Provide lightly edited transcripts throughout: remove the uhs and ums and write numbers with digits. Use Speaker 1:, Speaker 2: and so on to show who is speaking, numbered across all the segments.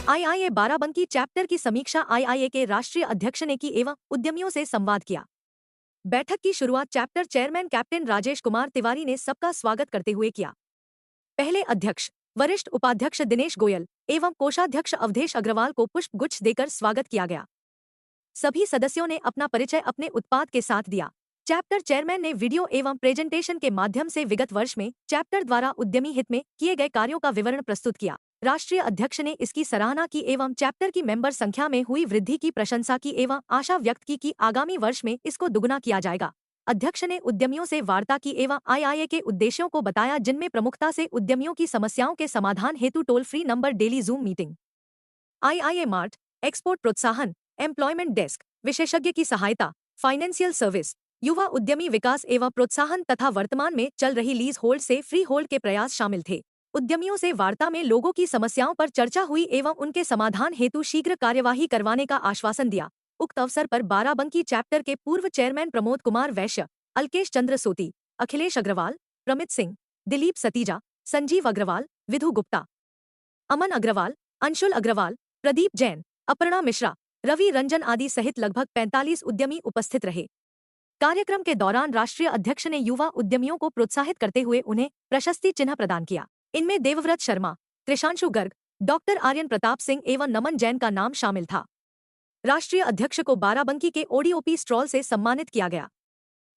Speaker 1: IIA Barabanki chapter की समीक्षा IIA के राष्ट्रीय अध्यक्ष ने की एवं उद्यमियों से संवाद किया। बैठक की शुरुआत chapter chairman captain Rajesh Kumar Tiwari ने सबका स्वागत करते हुए किया। पहले अध्यक्ष वरिष्ठ उपाध्यक्ष दिनेश गोयल एवं कोषाध्यक्ष अवधेश अग्रवाल को पुष्प गुच्छ देकर स्वागत किया गया। सभी सदस्यों ने अपना परिचय अपने उत्पाद के साथ दिया। चैप्टर चेयरमैन ने वीडियो एवं प्रेजेंटेशन के माध्यम से विगत वर्ष में चैप्टर द्वारा उद्यमी हित में किए गए कार्यों का विवरण प्रस्तुत किया। राष्ट्रीय अध्यक्ष ने इसकी सराहना की एवं चैप्टर की मेंबर संख्या में हुई वृद्धि की प्रशंसा की एवं आशा व्यक्त की कि आगामी वर्ष में इसको दुगुना किया जाएगा। अध्यक्ष ने उद्यमियों से वार्ता की एवं आईआईए के उद्देश्यों को बताया, जिनमें प्रमुखता से उद्यमियों की समस्याओं के समाधान हेतु toll free number, daily zoom meeting, IIA mart, export प्रोत्साहन, एम्प्लॉयमेंट डेस्क, विशेषज्ञ की सहायता, फाइनेंशियल सर्विस, युवा उद्यमी विकास एवं प्रोत्साहन तथा वर्तमान में चल रही लीज होल्ड से फ्री होल्ड के प्रयास शामिल थे। उद्यमियों से वार्ता में लोगों की समस्याओं पर चर्चा हुई एवं उनके समाधान हेतु शीघ्र कार्यवाही करवाने का आश्वासन दिया। उक्त अवसर पर बाराबंकी चैप्टर के पूर्व चेयरमैन प्रमोद कुमार वैश्य, अलकेश चंद्र सोती, अखिलेश अग्रवाल, प्रमित सिंह, दिलीप सतीजा, संजीव अग्रवाल, विधु गुप्ता, अमन अग्रवाल, अंशुल अग्रवाल, प्रदीप जैन, अपर्णा मिश्रा, रवि रंजन आदि सहित लगभग 45 उद्यमी उपस्थित रहे। कार्यक्रम के दौरान राष्ट्रीय अध्यक्ष ने युवा उद्यमियों को प्रोत्साहित करते हुए उन्हें प्रशस्ति चिन्ह प्रदान किया। इनमें देवव्रत शर्मा, कृषांशु गर्ग, डॉक्टर आर्यन प्रताप सिंह एवं नमन जैन का नाम शामिल था। राष्ट्रीय अध्यक्ष को बाराबंकी के ओडीओपी स्टॉल से सम्मानित किया गया।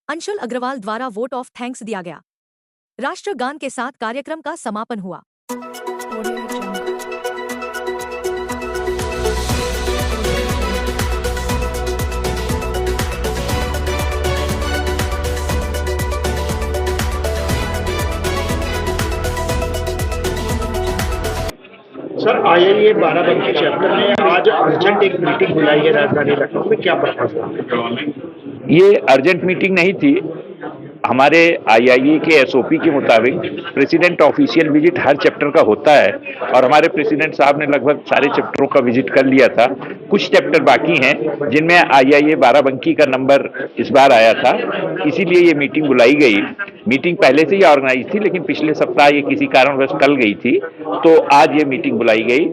Speaker 1: अंशुल अग्रवाल द्वारा वोट ऑफ थैंक्स दिया गया। राष्ट्रगान के साथ कार्यक्रम का समापन हुआ।
Speaker 2: सर, आईआईए बाराबंकी चैप्टर ने आज अर्जेंट एक मीटिंग बुलाई है राजधानी लखनऊ में, क्या पर्पस था?
Speaker 3: ये अर्जेंट मीटिंग नहीं थी। हमारे आईआईए के एसओपी के मुताबिक president official visit her chapter का होता है और हमारे प्रेसिडेंट साहब ने लगभग सारे चैप्टरों का विजिट कर लिया था। कुछ चैप्टर बाकी हैं जिनमें आईआईए बाराबंकी का नंबर इस बार आया था, इसीलिए ये मीटिंग बुलाई गई। मीटिंग पहले से ही ऑर्गेनाइज थी, लेकिन पिछले सप्ताह ये किसी कारणवश टल गई थी, तो आज ये मीटिंग बुलाई गई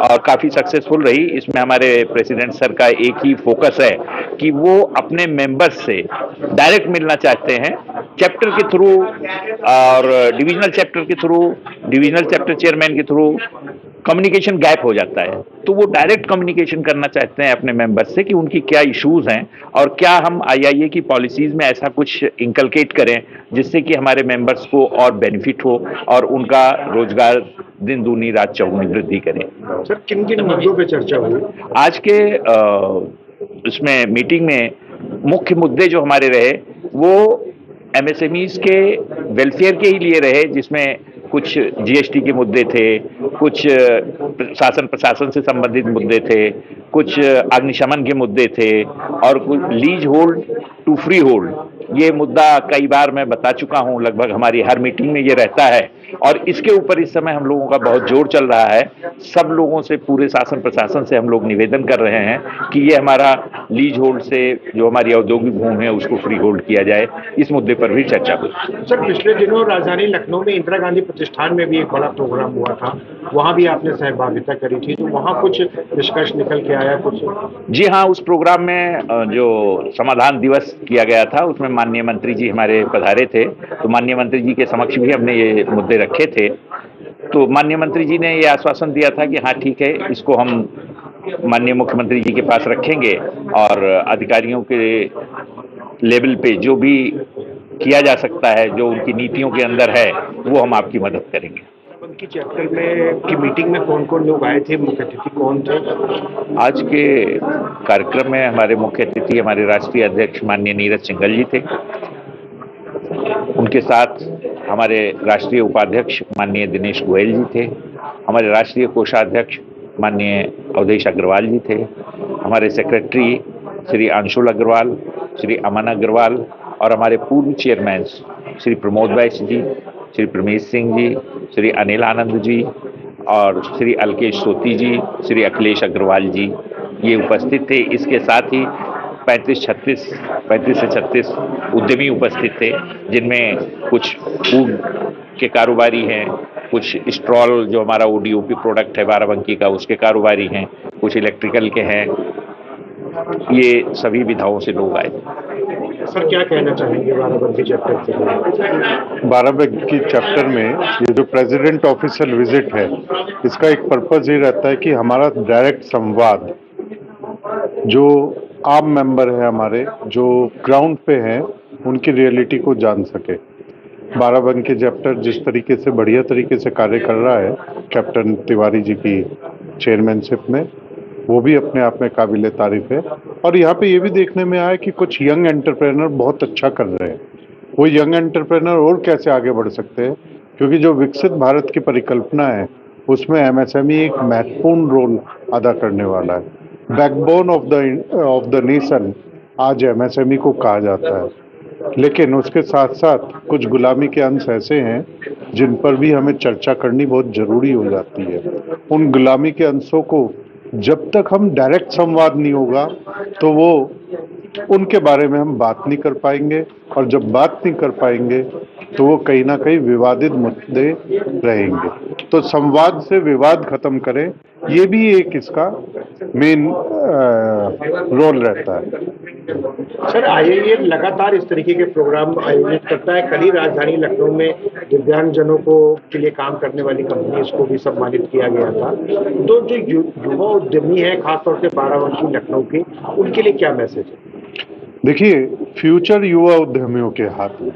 Speaker 3: और काफ़ी सक्सेसफुल रही। इसमें हमारे प्रेसिडेंट सर का एक ही फोकस है कि वो अपने मेंबर्स से डायरेक्ट मिलना चाहते हैं। चैप्टर के थ्रू और डिविजनल चैप्टर के थ्रू, डिविजनल चैप्टर चेयरमैन के थ्रू कम्युनिकेशन गैप हो जाता है, तो वो डायरेक्ट कम्युनिकेशन करना चाहते हैं अपने मेंबर्स से कि उनकी क्या इश्यूज हैं और क्या हम आईआईए की पॉलिसीज में ऐसा कुछ इंकलकेट करें जिससे कि हमारे मेंबर्स को और बेनिफिट हो और उनका रोजगार दिन दूनी रात चौगुनी वृद्धि करें।
Speaker 2: सर, किन किन मुद्दों पे चर्चा हुई
Speaker 3: आज के इसमें मीटिंग में? मुख्य मुद्दे जो हमारे रहे वो एमएसएमईज के वेलफेयर के ही लिए रहे, जिसमें कुछ जीएसटी के मुद्दे थे, कुछ शासन प्रशासन से संबंधित मुद्दे थे, कुछ अग्निशमन के मुद्दे थे और कुछ lease hold to free hold. ये मुद्दा कई बार मैं बता चुका हूं, लगभग हमारी हर मीटिंग में ये रहता है और इसके ऊपर इस समय हम लोगों का बहुत जोर चल रहा है। सब लोगों से, पूरे शासन प्रशासन से हम लोग निवेदन कर रहे हैं कि ये हमारा लीज होल्ड से जो हमारी औद्योगिक भूमि है उसको फ्री होल्ड किया जाए। इस मुद्दे पर भी चर्चा हुई।
Speaker 2: सर, पिछले दिनों राजधानी लखनऊ में इंदिरा गांधी प्रतिष्ठान में भी एक बड़ा प्रोग्राम हुआ था, वहां भी आपने सहभागिता करी थी, तो वहां कुछ निष्कर्ष निकल के आया कुछ?
Speaker 3: जी हाँ, उस प्रोग्राम में जो समाधान दिवस किया गया था उसमें माननीय मंत्री जी हमारे पधारे थे, तो माननीय मंत्री जी के समक्ष भी हमने ये मुद्दे रखे थे। तो माननीय मंत्री जी ने ये आश्वासन दिया था कि हाँ ठीक है, इसको हम माननीय मुख्यमंत्री जी के पास रखेंगे और अधिकारियों के लेवल पे जो भी किया जा सकता है, जो उनकी नीतियों के अंदर है, वो हम आपकी मदद करेंगे।
Speaker 2: बाराबंकी चैप्टर में की मीटिंग में कौन कौन लोग आए थे, मुख्य अतिथि कौन थे?
Speaker 3: आज के कार्यक्रम में हमारे मुख्य अतिथि हमारे राष्ट्रीय अध्यक्ष माननीय नीरज सिंघल जी थे। उनके साथ हमारे राष्ट्रीय उपाध्यक्ष माननीय दिनेश गोयल जी थे। हमारे राष्ट्रीय कोषाध्यक्ष माननीय अवधेश अग्रवाल जी थे। हमारे सेक्रेटरी श्री अंशुल अग्रवाल, श्री अमन अग्रवाल और हमारे पूर्व चेयरमैन श्री प्रमोद वैश्य जी, श्री प्रमेश सिंह जी, श्री अनिल आनंद जी और श्री अलकेश सोती जी, श्री अखिलेश अग्रवाल जी ये उपस्थित थे। इसके साथ ही 35 से 36 उद्यमी उपस्थित थे, जिनमें कुछ के कारोबारी हैं, कुछ स्ट्रॉल जो हमारा ओडीओपी प्रोडक्ट है बाराबंकी का उसके कारोबारी हैं, कुछ इलेक्ट्रिकल के हैं। ये सभी विधाओं से लोग आए।
Speaker 2: सर क्या कहना चाहेंगे बाराबंकी चैप्टर से?
Speaker 4: बाराबंकी चैप्टर में ये जो प्रेसिडेंट ऑफिशियल विजिट है, इसका एक पर्पज ये रहता है कि हमारा डायरेक्ट संवाद जो आम मेंबर है हमारे, जो ग्राउंड पे हैं, उनकी रियलिटी को जान सके। बाराबंकी चैप्टर जिस तरीके से बढ़िया तरीके से कार्य कर रहा है कैप्टन तिवारी जी की चेयरमैनशिप में, वो भी अपने आप में काबिले तारीफ है। और यहाँ पे ये भी देखने में आया कि कुछ यंग एंटरप्रेनर बहुत अच्छा कर रहे हैं। वो यंग एंटरप्रेनर और कैसे आगे बढ़ सकते हैं, क्योंकि जो विकसित भारत की परिकल्पना है उसमें एमएसएमई एक महत्वपूर्ण रोल अदा करने वाला है। बैकबोन ऑफ द नेशन आज एमएसएमई को कहा जाता है, लेकिन उसके साथ साथ कुछ गुलामी के अंश ऐसे हैं जिन पर भी हमें चर्चा करनी बहुत जरूरी हो जाती है। उन गुलामी के अंशों को जब तक हम डायरेक्ट संवाद नहीं होगा तो वो उनके बारे में हम बात नहीं कर पाएंगे, और जब बात नहीं कर पाएंगे तो वो कहीं ना कहीं विवादित मुद्दे रहेंगे। तो संवाद से विवाद खत्म करें, ये भी एक इसका मेन रोल रहता है।
Speaker 2: सर आईआईए लगातार इस तरीके के प्रोग्राम आयोजित करता है। कल ही राजधानी लखनऊ में दिव्यांगजनों को के लिए काम करने वाली कंपनी को भी सम्मानित किया गया था। तो जो युवा उद्यमी है खासतौर से बाराबंकी लखनऊ के, उनके लिए क्या मैसेज है?
Speaker 4: देखिए, फ्यूचर युवा उद्यमियों के हाथ में,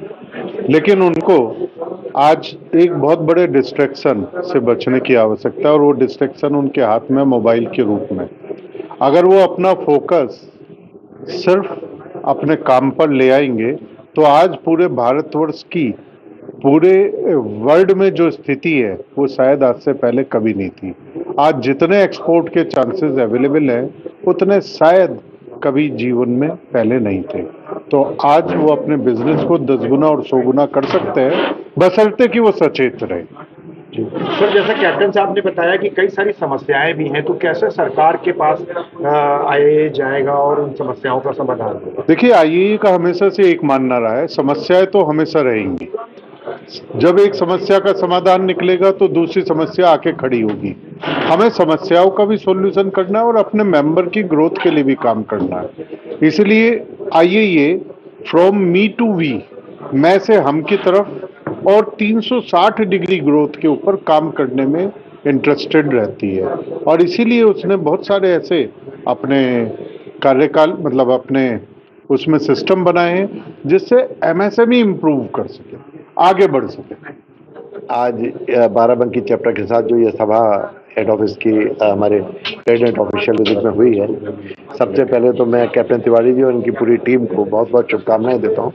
Speaker 4: लेकिन उनको आज एक बहुत बड़े डिस्ट्रैक्शन से बचने की आवश्यकता है, और वो डिस्ट्रैक्शन उनके हाथ में मोबाइल के रूप में। अगर वो अपना फोकस सिर्फ अपने काम पर ले आएंगे तो आज पूरे भारतवर्ष की, पूरे वर्ल्ड में जो स्थिति है वो शायद आज से पहले कभी नहीं थी। आज जितने एक्सपोर्ट के चांसेस अवेलेबल हैं उतने शायद कभी जीवन में पहले नहीं थे। तो आज वो अपने बिजनेस को 10 गुना और 100 गुना कर सकते हैं, बशर्ते कि वो सचेत रहे।
Speaker 2: सर जैसा कैप्टन साहब ने बताया कि कई सारी समस्याएं भी हैं, तो कैसे सरकार के पास आईआईए जाएगा और उन समस्याओं का समाधान होगा?
Speaker 4: देखिए, आईआईए का हमेशा से एक मानना रहा है, समस्याएं तो हमेशा रहेंगी। जब एक समस्या का समाधान निकलेगा तो दूसरी समस्या आके खड़ी होगी। हमें समस्याओं का भी सॉल्यूशन करना है और अपने मेंबर की ग्रोथ के लिए भी काम करना है। इसलिए आईआईए फ्रॉम मी टू वी, मैं से हम की तरफ और 360 डिग्री ग्रोथ के ऊपर काम करने में इंटरेस्टेड रहती है। और इसीलिए उसने बहुत सारे ऐसे अपने कार्यकाल मतलब अपने उसमें सिस्टम बनाए हैं जिससे एमएसएमई इम्प्रूव कर सके, आगे बढ़ सके।
Speaker 5: आज बाराबंकी चैप्टर के साथ जो ये सभा हेड ऑफिस की हमारे प्रेसिडेंट ऑफिशियल विजिट में हुई है, सबसे पहले तो मैं कैप्टन तिवारी जी और उनकी पूरी टीम को बहुत बहुत शुभकामनाएं देता हूँ।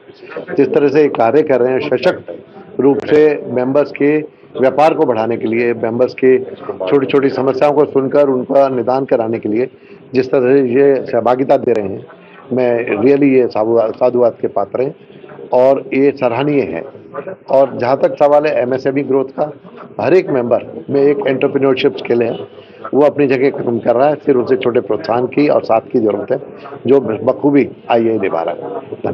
Speaker 5: जिस तरह से ये कार्य कर रहे हैं सशक्त रूप से मेंबर्स के व्यापार को बढ़ाने के लिए, मेंबर्स के छोटी छोटी समस्याओं को सुनकर उनका निदान कराने के लिए जिस तरह से ये सहभागिता दे रहे हैं, मैं रियली ये साधुवाद के पात्र हैं और ये सराहनीय है। और जहाँ तक सवाल है एमएसएमई ग्रोथ का, हर एक मेंबर में एक एंटरप्रेन्योरशिप स्किल है, वो अपनी जगह काम कर रहा है। सिर्फ उसे छोटे प्रोत्साहन की और साथ की जरूरत है, जो बखूबी आईआईए निभा रहा है।